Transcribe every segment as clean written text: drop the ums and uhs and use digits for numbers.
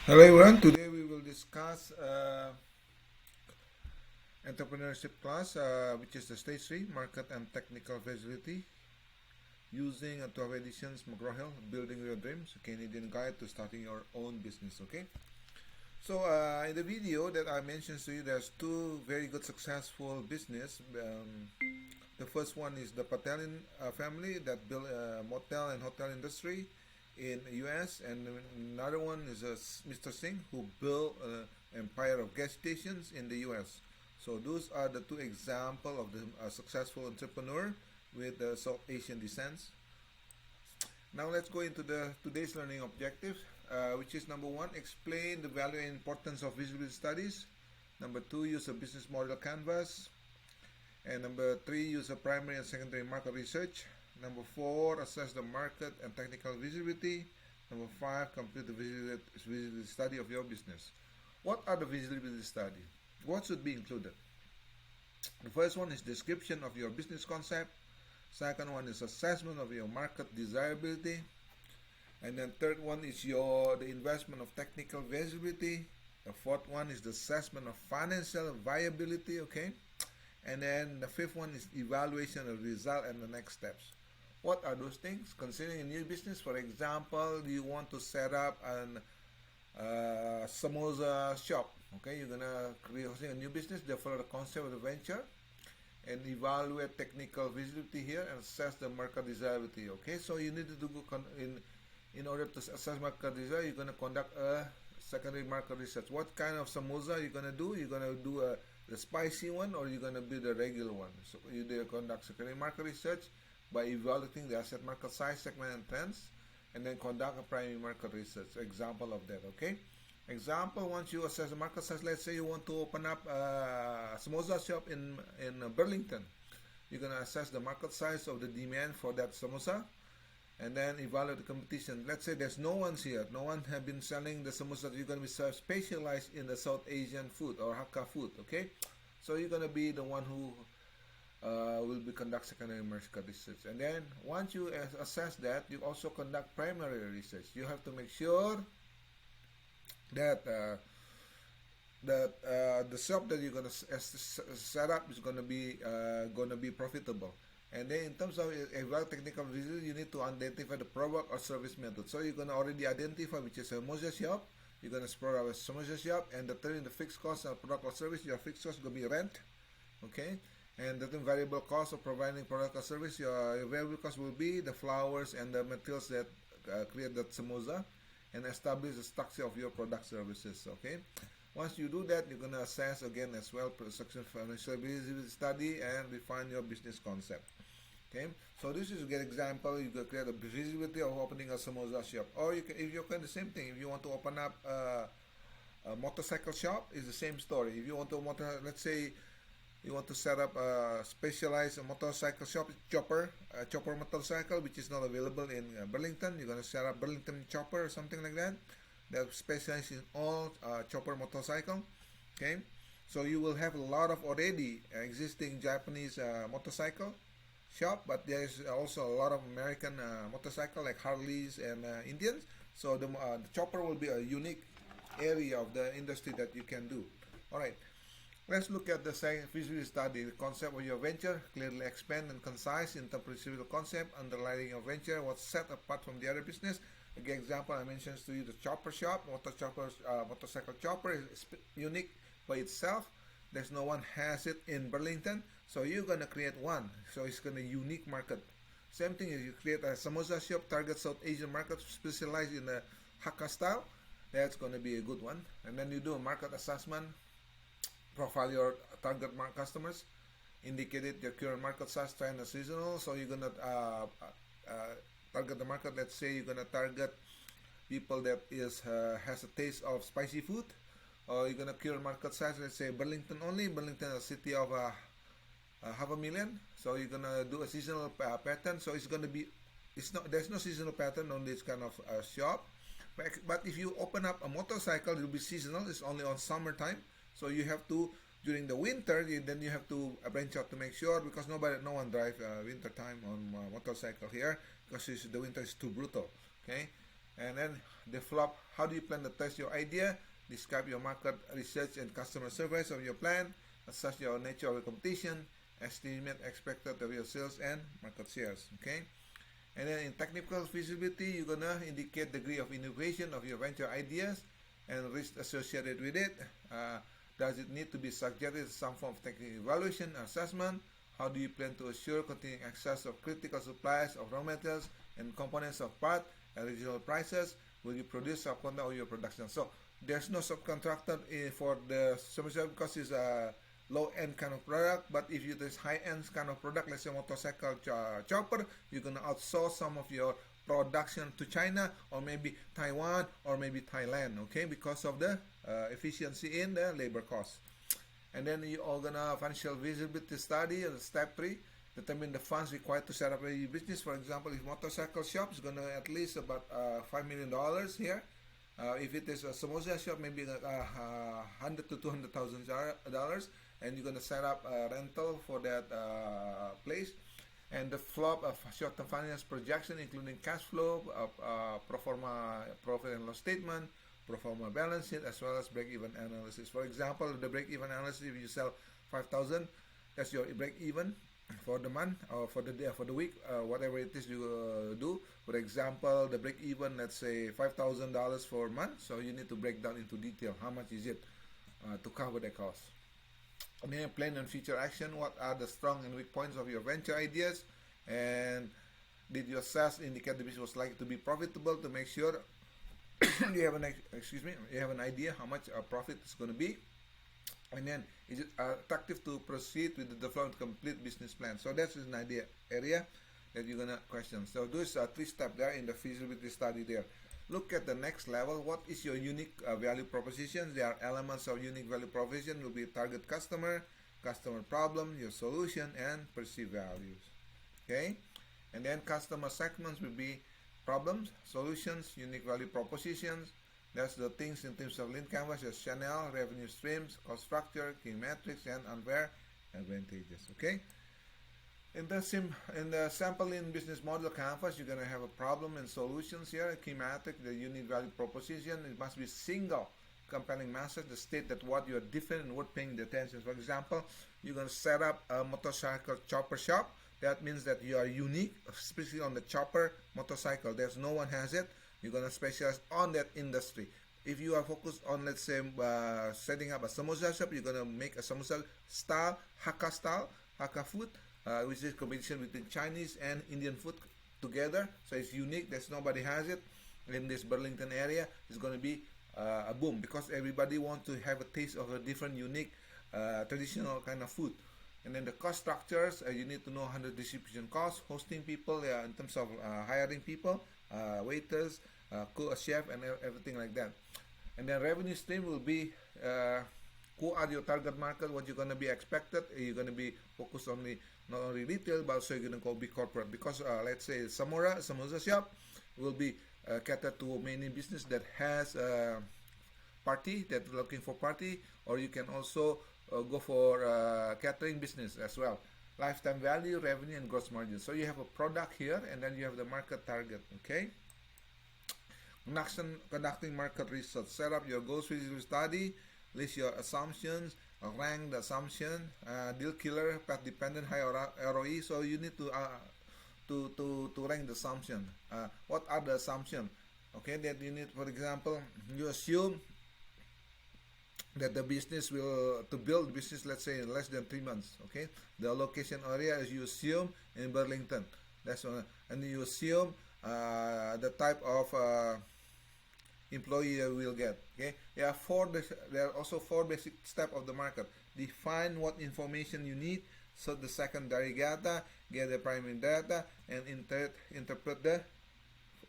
Hello everyone, today we will discuss entrepreneurship class which is the stage 3 market and technical feasibility using a 12 editions McGraw-Hill building your dreams, a Canadian guide to starting your own business. Okay, so in the video that I mentioned to you, there's two very good successful business. The first one is the Patelin family that built a motel and hotel industry in US, and another one is Mr. Singh who built an empire of gas stations in the US. So those are the two examples of the successful entrepreneur with South Asian descent. Now let's go into the today's learning objectives, which is number one, explain the value and importance of feasibility studies. Number two, use a business model canvas. And number three, use a primary and secondary market research. Number four, assess the market and technical visibility. Number five, complete the visibility study of your business. What are the visibility study? What should be included? The first one is description of your business concept. Second one is assessment of your market desirability. And then third one is the investment of technical visibility. The fourth one is the assessment of financial viability. Okay. And then the fifth one is evaluation of result and the next steps. What are those things? Considering a new business, for example, you want to set up an samosa shop. Okay, you're gonna create a new business, therefore the concept of the venture, and evaluate technical visibility here and assess the market desirability. Okay, so you need to do in order to assess market desirability, you're gonna conduct a secondary market research. What kind of samosa you're gonna do? You're gonna do the spicy one, or you're gonna do the regular one. So you conduct secondary market research by evaluating the asset market size, segment, and trends, and then conduct a primary market research. Example of that. Okay. Example, once you assess the market size, let's say you want to open up a samosa shop in Burlington. You're going to assess the market size of the demand for that samosa and then evaluate the competition. Let's say there's no one's here. No one have been selling the samosa. You're going to be specialized in the South Asian food or Hakka food. Okay, so you're going to be the one who will be conduct secondary market research. And then once you assess that, you also conduct primary research. You have to make sure that the shop that you're gonna set up is gonna be profitable. And then in terms of evaluate technical visibility, you need to identify the product or service method. So you're gonna already identify which is a samosa shop. You're gonna explore a samosa shop, and the fixed cost of product or service. Your fixed cost is gonna be rent, okay. And the variable cost of providing product or service. Your variable cost will be the flowers and the materials that create that samosa, and establish the structure of your product services. Okay, once you do that, you're going to assess again as well production financial visibility study and refine your business concept. Okay, so this is a good example. You can create a visibility of opening a samosa shop, or you can, if you can, the same thing. If you want to open up a motorcycle shop, it's the same story. If you want to let's say you want to set up a specialized motorcycle shop, chopper motorcycle, which is not available in Burlington. You're going to set up Burlington Chopper or something like that. They're specialized in all chopper motorcycle. Okay, so you will have a lot of already existing Japanese motorcycle shop, but there's also a lot of American motorcycle like Harleys and Indians. So the chopper will be a unique area of the industry that you can do. All right. Let's look at the feasibility study. The concept of your venture, clearly expand and concise, interpret the concept, underlying your venture, what's set apart from the other business. Again, example I mentioned to you, the chopper shop, motorcycle chopper is unique by itself. There's no one has it in Burlington, so you're gonna create one. So it's gonna unique market. Same thing as you create a samosa shop, target South Asian market, specialized in the Hakka style. That's gonna be a good one. And then you do a market assessment. Profile your target customers, indicated your current market size, trend, and seasonal. So you're gonna target the market. Let's say you're gonna target people that has a taste of spicy food, or you're gonna current market size. Let's say Burlington only. Burlington, a city of 500,000. So you're gonna do a seasonal pattern. So it's gonna be there's no seasonal pattern on this kind of shop. But if you open up a motorcycle, it will be seasonal. It's only on summertime. So you have to, during the winter, then you have to branch out to make sure, because no one drive winter time on motorcycle here, because the winter is too brutal. Okay, And then develop, how do you plan to test your idea? Describe your market research and customer surveys of your plan. Assess your nature of your competition. Estimate expected of your sales and market shares. Okay. And then in technical feasibility, you're gonna indicate degree of innovation of your venture ideas and risk associated with it. Does it need to be subjected to some form of technical evaluation or assessment? How do you plan to assure continuing access of critical supplies of raw materials and components of part at reasonable prices? Will you produce subcontract or your production? So there's no subcontractor for the subcontractor because it's a low-end kind of product. But if you this high-end kind of product, let's say motorcycle chopper, you're gonna outsource some of your production to China or maybe Taiwan or maybe Thailand, okay, because of the efficiency in the labor cost. And then you are gonna financial visibility study, step 3, determine the funds required to set up a business. For example, if motorcycle shop is gonna at least about $5 million here. If it is a samosa shop, maybe $100,000 to $200,000, and you're gonna set up a rental for that place. And the flop of short-term finance projection, including cash flow, pro forma profit and loss statement, pro forma balance sheet, as well as break-even analysis. For example, the break-even analysis, if you sell 5,000, that's your break-even for the month or for the day, for the week, whatever it is you do. For example, the break-even, let's say $5,000 for a month. So you need to break down into detail how much is it to cover the cost. And then plan and future action. What are the strong and weak points of your venture ideas? And did you assess, indicate the business was likely to be profitable to make sure you have an idea how much profit is going to be? And then is it attractive to proceed with the development complete business plan? So that's an idea area that you're gonna question. So those are 3 steps there in the feasibility study there. Look at the next level. What is your unique value proposition? There are elements of unique value proposition will be target customer, customer problem, your solution, and perceived values. Okay, and then customer segments will be problems, solutions, unique value propositions. That's the things in terms of lean canvas as channel, revenue streams, cost structure, key metrics, and unfair advantages. Okay. In the sample lean business model canvas, you're gonna have a problem and solutions here. Key metric, the unique value proposition. It must be single, compelling message. The state that what you are different and worth paying the attention. For example, you're gonna set up a motorcycle chopper shop. That means that you are unique, especially on the chopper motorcycle. There's no one has it. You're going to specialize on that industry. If you are focused on, let's say, setting up a samosa shop, you're going to make a samosa style, Hakka food, which is combination between Chinese and Indian food together. So it's unique. There's nobody has it in this Burlington area. It's going to be a boom because everybody wants to have a taste of a different, unique, traditional kind of food. And then the cost structures, you need to know how the distribution costs, hosting people in terms of hiring people, waiters, cook, a chef, and everything like that. And then revenue stream will be who are your target market, what you're going to be expected. You're going to be focused only not only retail, but also you're going to go big corporate. Because let's say samosa shop will be catered to many business that has party, that looking for party, or you can also go for catering business as well. Lifetime value, revenue, and gross margin. So you have a product here, and then you have the market target. Okay. Conducting market research. Set up your goals feasibility study. List your assumptions. Rank the assumption. Deal killer, path dependent, high ROE. So you need to rank the assumption. What are the assumptions? Okay, that you need. For example, you assume that the business will, to build the business, let's say in less than 3 months. Okay, the location area is you assume in Burlington. That's one. And you assume the type of employee you will get. Okay, there are also 4 basic steps of the market. Define what information you need. So the secondary data, get the primary data, and interpret the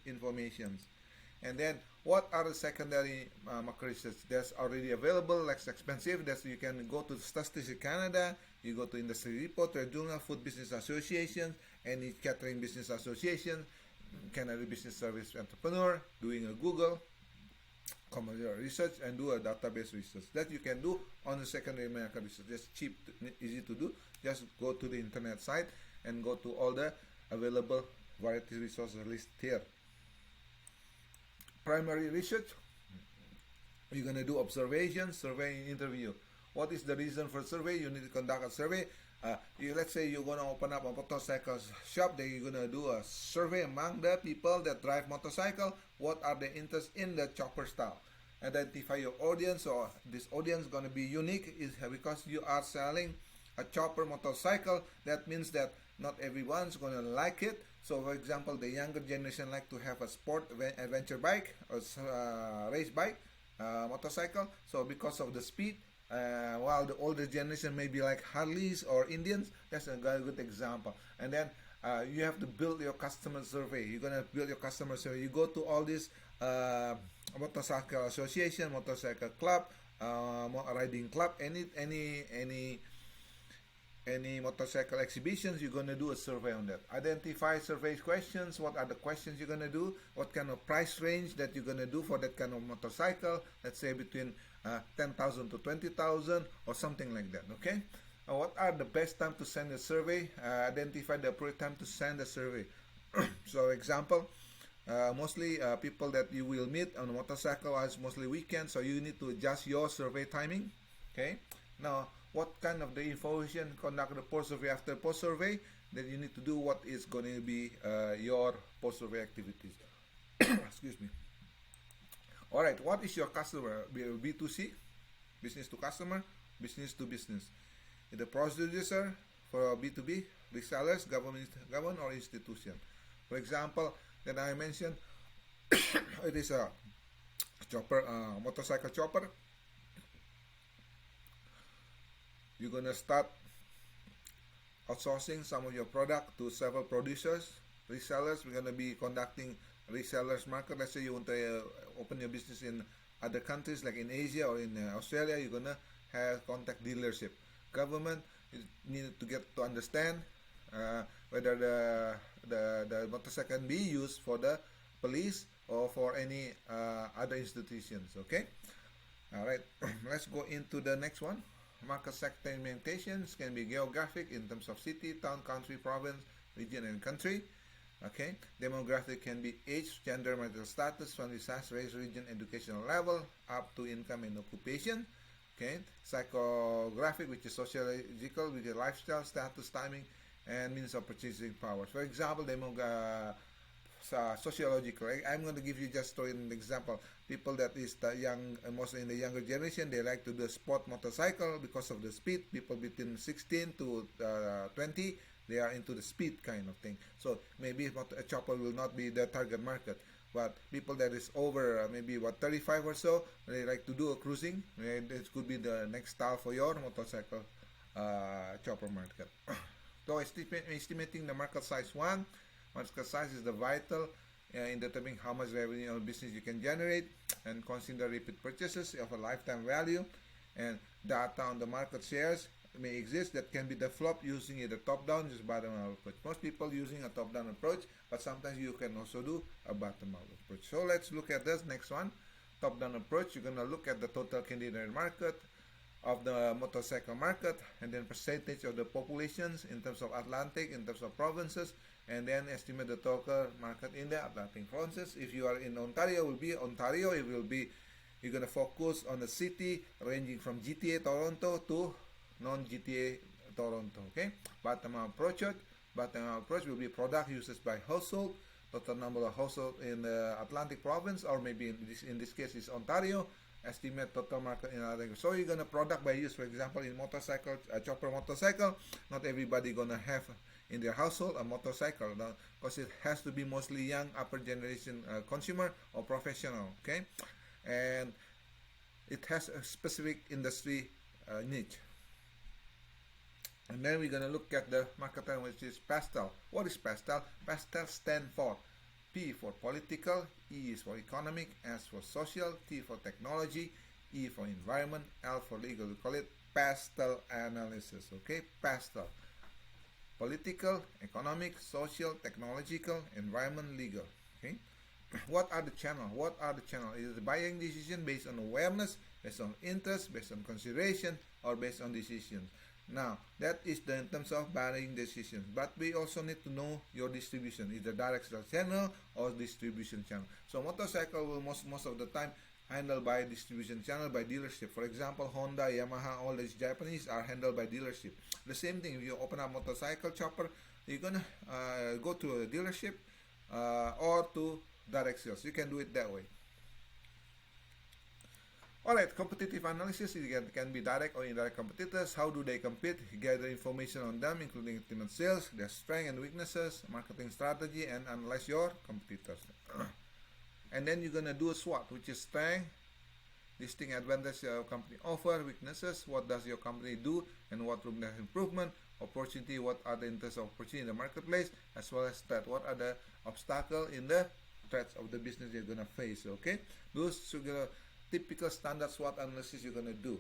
information. And then what are the secondary market research that's already available, less expensive? That's you can go to Statistics Canada, you go to Industry Report, Trade Journal, Food Business Association, any catering business association, Canada Business Service Entrepreneur, doing a Google commercial research, and do a database research. That you can do on the secondary market research. Just cheap, easy to do. Just go to the internet site and go to all the available variety resources listed here. primary research, you're going to do observation, survey, interview. What is the reason for survey? You need to conduct a survey. Let's say you're going to open up a motorcycle shop. Then you're going to do a survey among the people that drive motorcycle. What are the interests in the chopper style? Identify your audience. So this audience is going to be unique is because you are selling a chopper motorcycle. That means that not everyone's going to like it. So for example, the younger generation like to have a sport adventure bike or race bike, motorcycle. So because of the speed, while the older generation may be like Harleys or Indians, that's a good example. And then you have to build your customer survey. You're gonna build your customer survey. You go to all these motorcycle association, motorcycle club, riding club, any motorcycle exhibitions. You're going to do a survey on that. Identify survey questions. What are the questions you're going to do? What kind of price range that you're going to do for that kind of motorcycle? Let's say between 10,000 to 20,000 or something like that. Okay. What are the best time to send a survey? Identify the appropriate time to send a survey. So example, mostly people that you will meet on a motorcycle is mostly weekends, so you need to adjust your survey timing. Okay. Now, what kind of the information conduct the post survey after post survey? Then you need to do what is going to be your post survey activities. Excuse me. All right. What is your customer? B2C, business to customer, business to business. The producer for B2B, resellers, government or institution. For example, that I mentioned, it is a chopper, motorcycle chopper. You're gonna start outsourcing some of your product to several producers, resellers. We're gonna be conducting resellers market. Let's say you want to open your business in other countries like in Asia or in Australia. You're gonna have contact dealership. Government, you need to get to understand whether the motorcycle can be used for the police or for any other institutions. Okay. All right. Let's go into the next one. Market segmentations can be geographic in terms of city, town, country, province, region, and country. Okay. Demographic can be age, gender, marital status, family size, race, region, educational level, up to income and occupation. Okay. Psychographic, which is sociological, with your lifestyle, status, timing, and means of purchasing power. For example, sociological. I'm going to give you just an example. People that is the young, mostly in the younger generation, they like to do a sport motorcycle because of the speed. People between 16 to 20, they are into the speed kind of thing. So maybe a chopper will not be the target market. But people that is over maybe 35 or so, they like to do a cruising. This could be the next style for your motorcycle chopper market. So estimating the market size one. Market size is the vital in determining how much revenue or business you can generate, and consider repeat purchases of a lifetime value, and data on the market shares may exist that can be developed using either top-down or bottom-up approach. Most people using a top-down approach, but sometimes you can also do a bottom-up approach. So let's look at this next one. Top-down approach, you're going to look at the total Canadian market of the motorcycle market, and then percentage of the populations in terms of Atlantic, in terms of provinces, and then estimate the total market in the Atlantic provinces. If you are in Ontario, it will be Ontario. It will be, you're going to focus on the city ranging from GTA Toronto to non-GTA Toronto. Okay. Bottom-up approach will be product uses by household, total number of household in the Atlantic province, or maybe in this case is Ontario. Estimate total market in Atlantic. So you're gonna product by use. For example, in motorcycle, chopper motorcycle, not everybody gonna have in their household a motorcycle, because it has to be mostly young, upper generation consumer or professional. Okay, and it has a specific industry niche. And then we're gonna look at the market term, which is pastel. What is pastel? Pastel stand for P for political, E is for economic, S for social, T for technology, E for environment, L for legal. We call it pastel analysis. Okay, pastel. Political, economic, social, technological, environment, legal. Okay. What are the channels? What are the channels? Is the buying decision based on awareness, based on interest, based on consideration, or based on decisions? Now, that is the in terms of buying decisions. But we also need to know your distribution, either direct sales channel or distribution channel. So motorcycle will most of the time handled by distribution channel, by dealership. For example, Honda, Yamaha, all these Japanese are handled by dealership. The same thing, if you open a motorcycle chopper, you're gonna go to a dealership or to direct sales. You can do it that way. Alright, competitive analysis, it can be direct or indirect competitors. How do they compete? Gather information on them, including estimate sales, their strengths and weaknesses, marketing strategy, and analyze your competitors. And then you're gonna do a SWOT, which is strength, distinct advantage your company offer, weaknesses, what does your company do, and what room there's improvement, opportunity, what are the interests of opportunity in the marketplace, as well as threat, what are the obstacles in the threats of the business you're gonna face. Okay, those are typical standard SWOT analysis you're gonna do.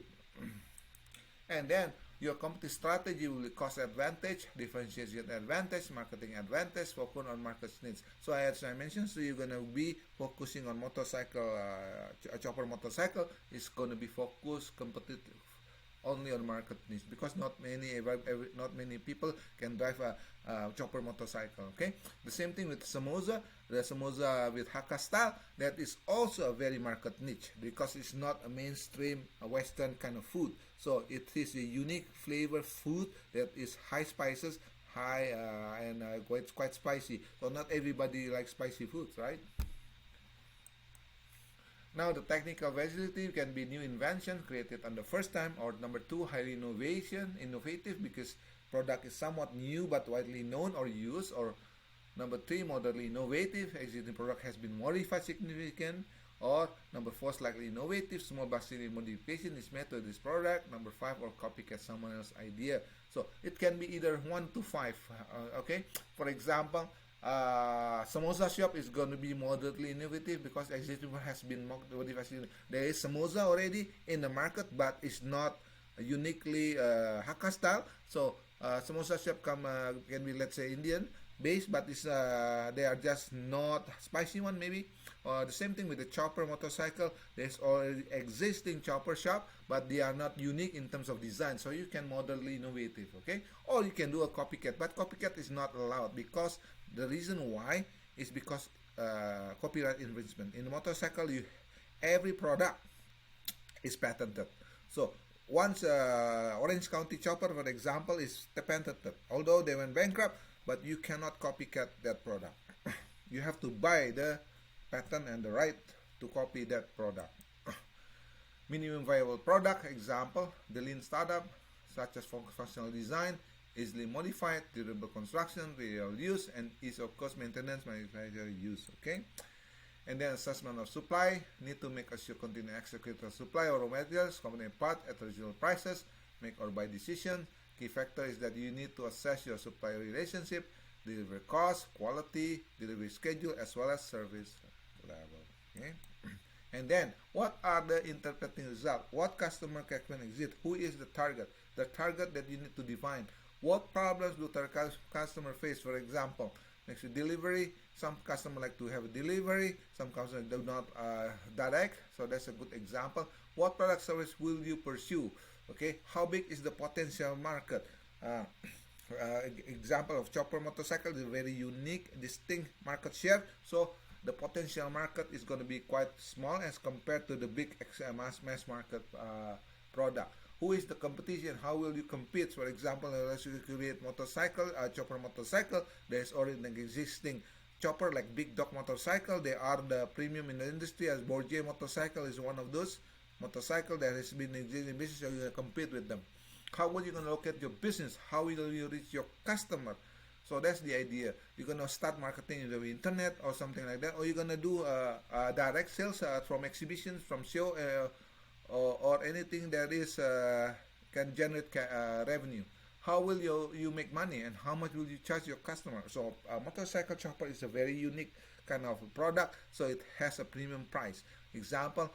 And then your company strategy will be cost advantage, differentiation advantage, marketing advantage, focus on market needs. So as I mentioned, so you're gonna be focusing on motorcycle, chopper motorcycle is gonna be focused competitive only on market needs, because not many people can drive a chopper motorcycle. Okay, the same thing with samosa. The samosa with Hakka style, that is also a very market niche, because it's not a mainstream Western kind of food. So it is a unique flavor food that is high spices, high and quite spicy. So not everybody likes spicy foods, right? Now, the technical facility can be new invention created on the first time, or number two, highly innovative because product is somewhat new but widely known or used, or number three, moderately innovative, existing product has been modified significant, or number four, slightly innovative, small but modification is made to this product, number five, or copycat someone else's idea. So it can be either 1 to 5. Okay, for example, samosa shop is going to be moderately innovative because existing one has been modified. There is samosa already in the market, but it's not uniquely Hakka style. So samosa shop can be, let's say, Indian based, but it's they are just not spicy one maybe. The same thing with the chopper motorcycle. There's already existing chopper shop, but they are not unique in terms of design. So you can moderately innovative, okay? Or you can do a copycat, but copycat is not allowed, because the reason why is because copyright infringement. In motorcycle, every product is patented. So once Orange County chopper, for example, is patented, although they went bankrupt, but you cannot copycat that product. You have to buy the patent and the right to copy that product. Minimum viable product, example, the lean startup, such as functional design, easily modified, durable construction, real use, and ease of cost maintenance, manufacturing use. Okay, and then assessment of supply, need to make sure continue execute the supply of raw materials, component part at original prices, make or buy decision. Key factor is that you need to assess your supply relationship, delivery cost, quality, delivery schedule, as well as service level. Okay, and then what are the interpreting results? What customer can exist? Who is the target? The target that you need to define. What problems do the customer face? For example, next to delivery, some customer like to have a delivery, some customers do not direct, so that's a good example. What product service will you pursue? Okay, how big is the potential market? Example of chopper motorcycle is a very unique, distinct market share, so the potential market is going to be quite small as compared to the big mass market product. Who is the competition? How will you compete? For example, let's create motorcycle, chopper motorcycle. There's already an existing chopper like Big Dog motorcycle. They are the premium in the industry, as Borgia motorcycle is one of those motorcycle that has been existing business. So you're going to compete with them. How are you going to look at your business? How will you reach your customer? So that's the idea. You're going to start marketing in the internet or something like that, or you're going to do direct sales from exhibitions, from show, or anything that is can generate revenue. How will you make money, and how much will you charge your customer? So a motorcycle chopper is a very unique kind of product, so it has a premium price. Example,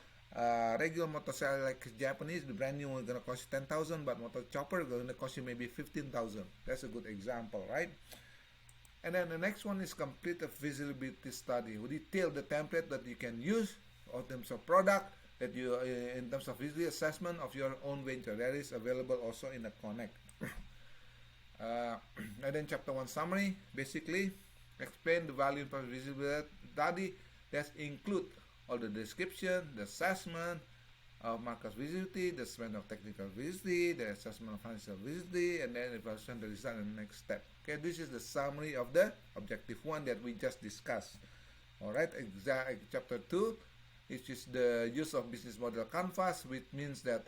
regular motorcycle like Japanese, the brand new one is going to cost you 10,000, but motor chopper is going to cost you maybe 15,000. That's a good example, right? And then the next one is complete a feasibility study. We detail the template that you can use in terms of product, that you, in terms of feasibility assessment of your own venture, that is available also in the Connect. And then chapter 1 summary, basically explain the value of feasibility study. That include all the description, the assessment of market feasibility, the assessment of technical feasibility, the assessment of financial feasibility, and then evaluation the result and the next step. Okay, this is the summary of the objective 1 that we just discussed. Alright, chapter 2, which is the use of business model canvas, which means that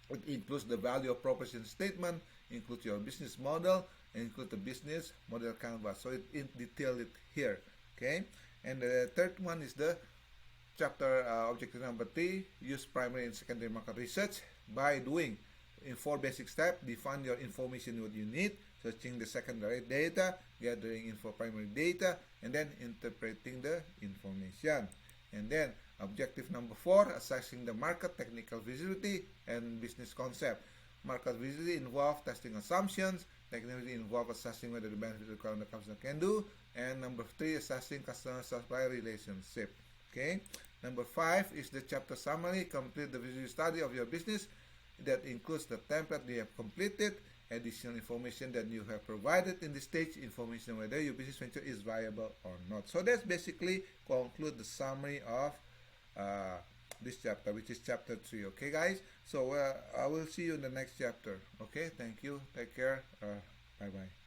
it includes the value of proposition statement, includes your business model, and include the business model canvas. So it detailed it here. Okay, and the third one is the chapter objective number 3, use primary and secondary market research by doing in 4 basic steps. Define your information what you need, searching the secondary data, gathering info primary data, and then interpreting the information. And then objective number 4, assessing the market technical feasibility and business concept. Market feasibility involves testing assumptions, technical feasibility involves assessing whether the benefits of the customer can do, and number 3, assessing customer-supplier relationship. Okay. Number 5 is the chapter summary. Complete the feasibility study of your business. That includes the template you have completed, additional information that you have provided in this stage, information whether your business venture is viable or not. So that's basically conclude the summary of this chapter, which is chapter 3. Okay, guys. So I will see you in the next chapter. Okay. Thank you. Take care. Bye bye.